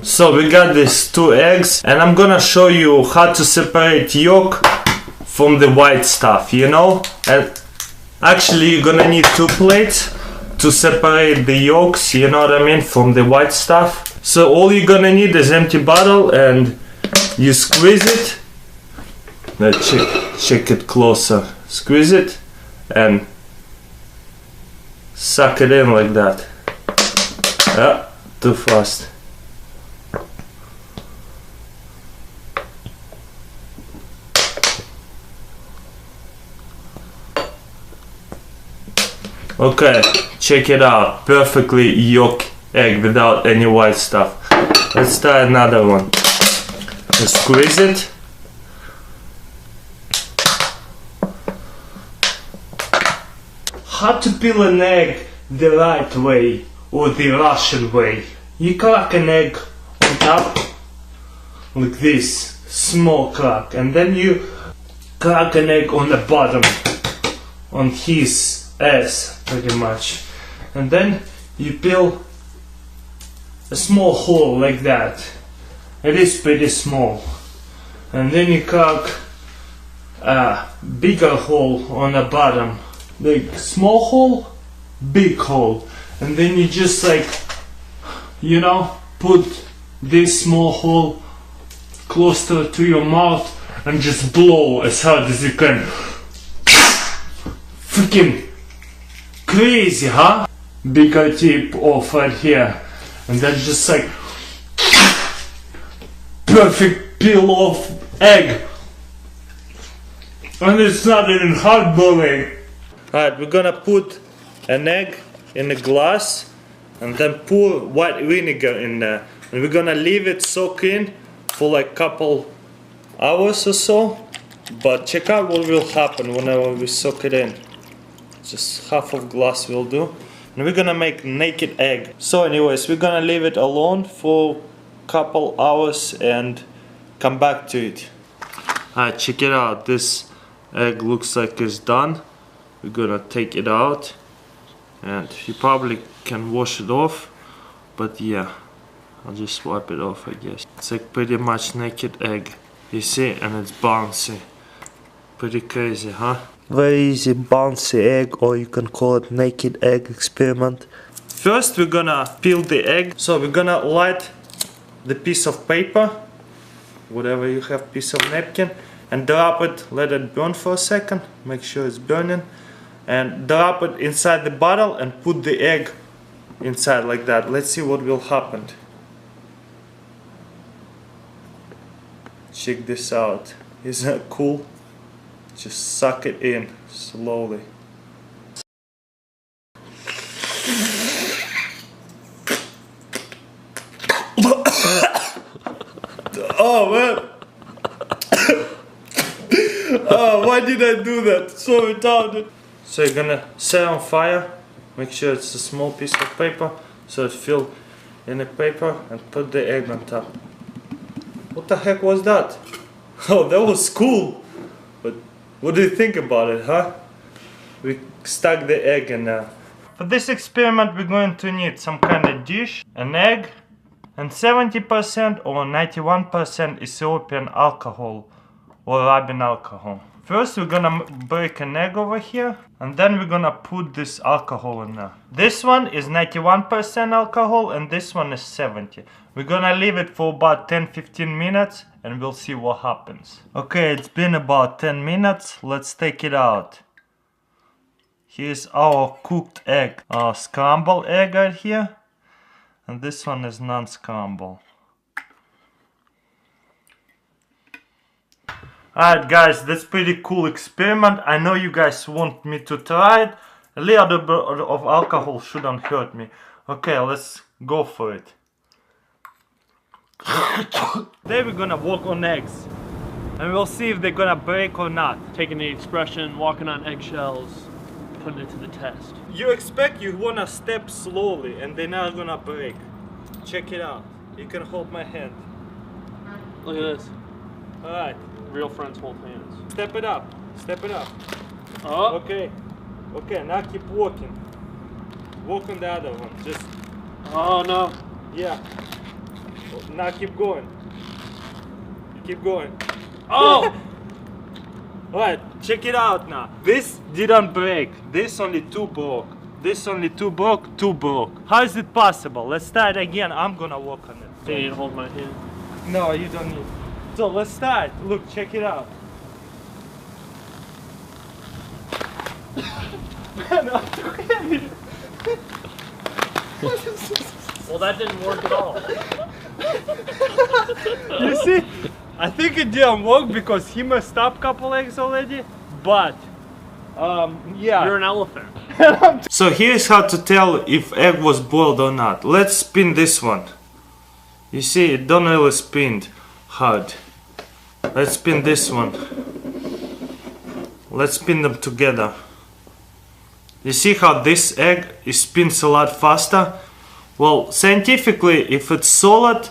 So we got these 2 eggs, and I'm gonna show you how to separate yolk from the white stuff, you know? And actually you're gonna need 2 plates to separate the yolks, you know what I mean, from the white stuff. So all you're gonna need is empty bottle, and you squeeze it. Let's check it closer. Squeeze it and suck it in like that. Ah, too fast. Okay, check it out. Perfectly yolk egg without any white stuff. Let's try another one. Just squeeze it. How to peel an egg the right way or the Russian way? You crack an egg on top like this, small crack, and then you crack an egg on the bottom, on his ass pretty much, and then you peel a small hole like that. It is pretty small, and then you crack a bigger hole on the bottom, like small hole, big hole, and then you just like, you know, put this small hole closer to your mouth and just blow as hard as you can. Freaking crazy, huh? Bigger tip off right here, and then just like perfect peel off egg, and it's not even hard boiling. Alright, we're gonna put an egg in a glass and then pour white vinegar in there, and we're gonna leave it soak in for like couple hours or so. But check out what will happen whenever we soak it in. Just half of glass will do. And we're gonna make naked egg. So anyways, we're gonna leave it alone for couple hours and come back to it. Alright, check it out. This egg looks like it's done. We're gonna take it out, and you probably can wash it off, but yeah, I'll just wipe it off, I guess. It's like pretty much naked egg, you see, and it's bouncy. Pretty crazy, huh? Very easy bouncy egg, or you can call it naked egg experiment. First we're gonna peel the egg. So we're gonna light the piece of paper, whatever you have, piece of napkin, and drop it, let it burn for a second, make sure it's burning, and drop it inside the bottle and put the egg inside like that. Let's see what will happen. Check this out. Isn't that cool? Just suck it in slowly. Oh man! Oh, why did I do that? So retarded. So you're gonna set on fire. Make sure it's a small piece of paper, so it fills in the paper, and put the egg on top. What the heck was that? Oh, that was cool. But what do you think about it, huh? We stuck the egg in there. For this experiment we're going to need some kind of dish, an egg, and 70% or 91% Ethiopian alcohol or rubbing alcohol. First we're gonna break an egg over here, and then we're gonna put this alcohol in there. This one is 91% alcohol and this one is 70. We're gonna leave it for about 10-15 minutes and we'll see what happens. Okay, it's been about 10 minutes. Let's take it out. Here's our cooked egg. Scrambled egg right here. And this one is non-scrambled. Alright guys, that's pretty cool experiment. I know you guys want me to try it. A little bit of alcohol shouldn't hurt me. Okay, let's go for it. Today we're gonna work on eggs. And we'll see if they're gonna break or not. Taking the expression, walking on eggshells, putting it to the test. You expect you wanna step slowly and they're not gonna break. Check it out. You can hold my hand. Look at this. Alright. Real friends hold hands. Step it up. Step it up. Oh. Okay. Okay, now keep walking. Walk on the other one. Just. Oh no. Yeah. Now keep going. Keep going. Oh! Alright, check it out now. This didn't break. This only two broke. This only two broke, two broke. How is it possible? Let's start again. I'm gonna work on it. Do you need to hold my hand? No, you don't need. So let's start. Look, check it out. Well, that didn't work at all. You see? I think it didn't work because he messed up couple eggs already. But, yeah. You're an elephant. So here's how to tell if egg was boiled or not. Let's spin this one. You see, it don't really spin hard. Let's spin this one. Let's spin them together. You see how this egg spins a lot faster? Well, scientifically, if it's solid,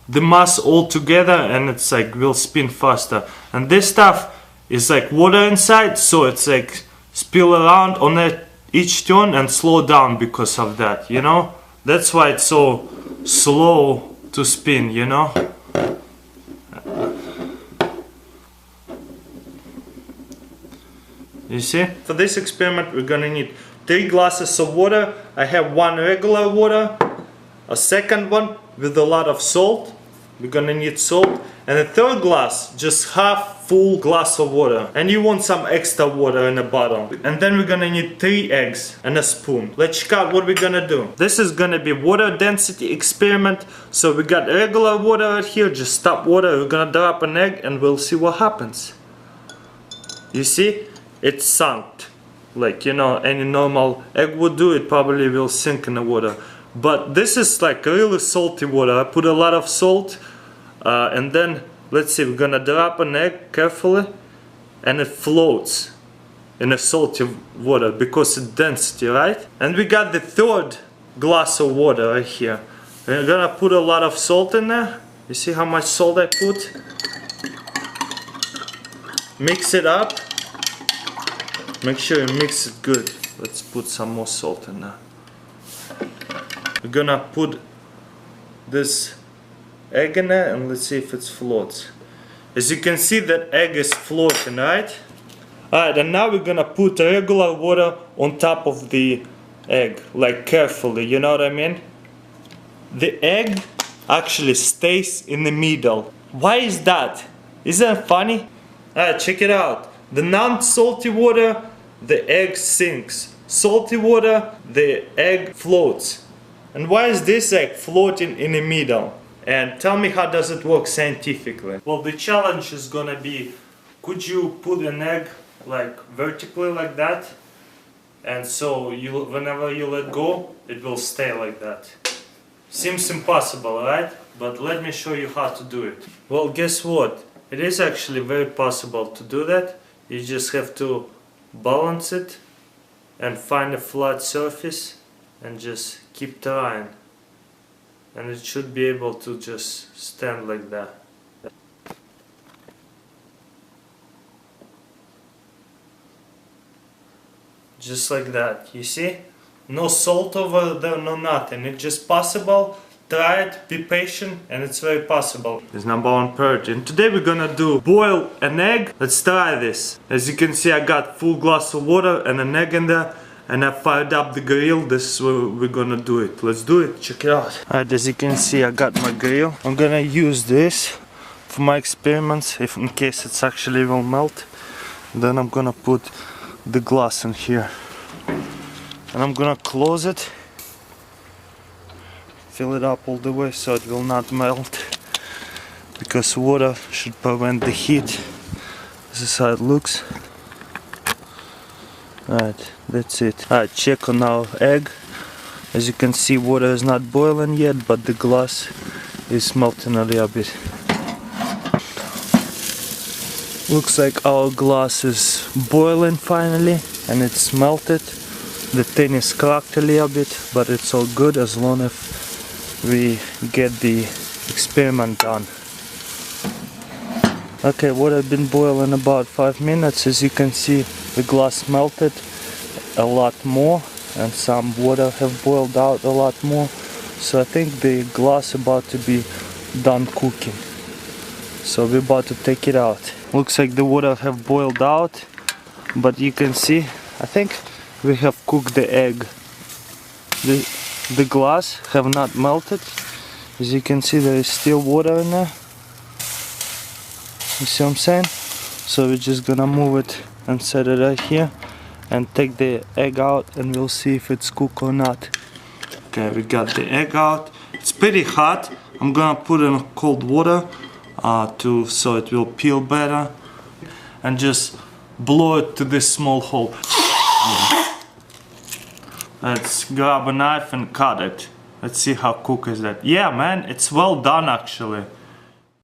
the mass all together and it's like will spin faster. And this stuff is like water inside, so it's like spill around on each turn and slow down because of that, you know? That's why it's so slow to spin, you know? You see? For this experiment we're gonna need 3 glasses of water. I have 1 regular water, a second one with a lot of salt. We're gonna need salt. And a third glass, just half full glass of water. And you want some extra water in the bottom. And then we're gonna need 3 eggs and a spoon. Let's check out what we're gonna do. This is gonna be water density experiment. So we got regular water right here, just tap water. We're gonna drop an egg and we'll see what happens. You see? It's sunk. Like, you know, any normal egg would do, it probably will sink in the water. But this is like really salty water. I put a lot of salt. And then, let's see, we're gonna drop an egg carefully. And it floats in a salty water because it's density, right? And we got the third glass of water right here. We're gonna put a lot of salt in there. You see how much salt I put? Mix it up. Make sure you mix it good. Let's put some more salt in there. We're gonna put this egg in there and let's see if it floats. As you can see, that egg is floating, right? Alright, and now we're gonna put regular water on top of the egg, like carefully, you know what I mean? The egg actually stays in the middle. Why is that? Isn't it funny? Alright, check it out. The non-salty water, the egg sinks. Salty water, the egg floats. And why is this egg floating in the middle? And tell me, how does it work scientifically? Well, the challenge is gonna be, could you put an egg like vertically like that? And so you, whenever you let go, it will stay like that. Seems impossible, right? But let me show you how to do it. Well, guess what? It is actually very possible to do that. You just have to balance it and find a flat surface and just keep trying. And it should be able to just stand like that. Just like that, you see? No salt over there, no nothing. It's just possible. Try it, be patient, and it's very possible. It's number 1 priority. And today we're gonna do boil an egg. Let's try this. As you can see, I got full glass of water and an egg in there. And I fired up the grill. This is where we're gonna do it. Let's do it, check it out. Alright, as you can see, I got my grill. I'm gonna use this for my experiments, if in case it's actually will melt. Then I'm gonna put the glass in here. And I'm gonna close it. Fill it up all the way so it will not melt. Because water should prevent the heat. This is how it looks. Alright, that's it. Alright, check on our egg. As you can see, water is not boiling yet, but the glass is melting a little bit. Looks like our glass is boiling finally, and it's melted. The thing is cracked a little bit, but it's all good as long as we get the experiment done. Okay, water has been boiling about 5 minutes. As you can see, the glass melted a lot more and some water have boiled out a lot more. So I think the glass about to be done cooking. So we're about to take it out. Looks like the water have boiled out, but you can see, I think we have cooked the egg. The glass have not melted. As you can see, there is still water in there. You see what I'm saying? So we're just gonna move it and set it right here and take the egg out, and we'll see if it's cooked or not. Okay, we got the egg out. It's pretty hot. I'm gonna put it in cold water so it will peel better, and just blow it to this small hole. Let's grab a knife and cut it. Let's see how cooked is that. Yeah, man, it's well done actually.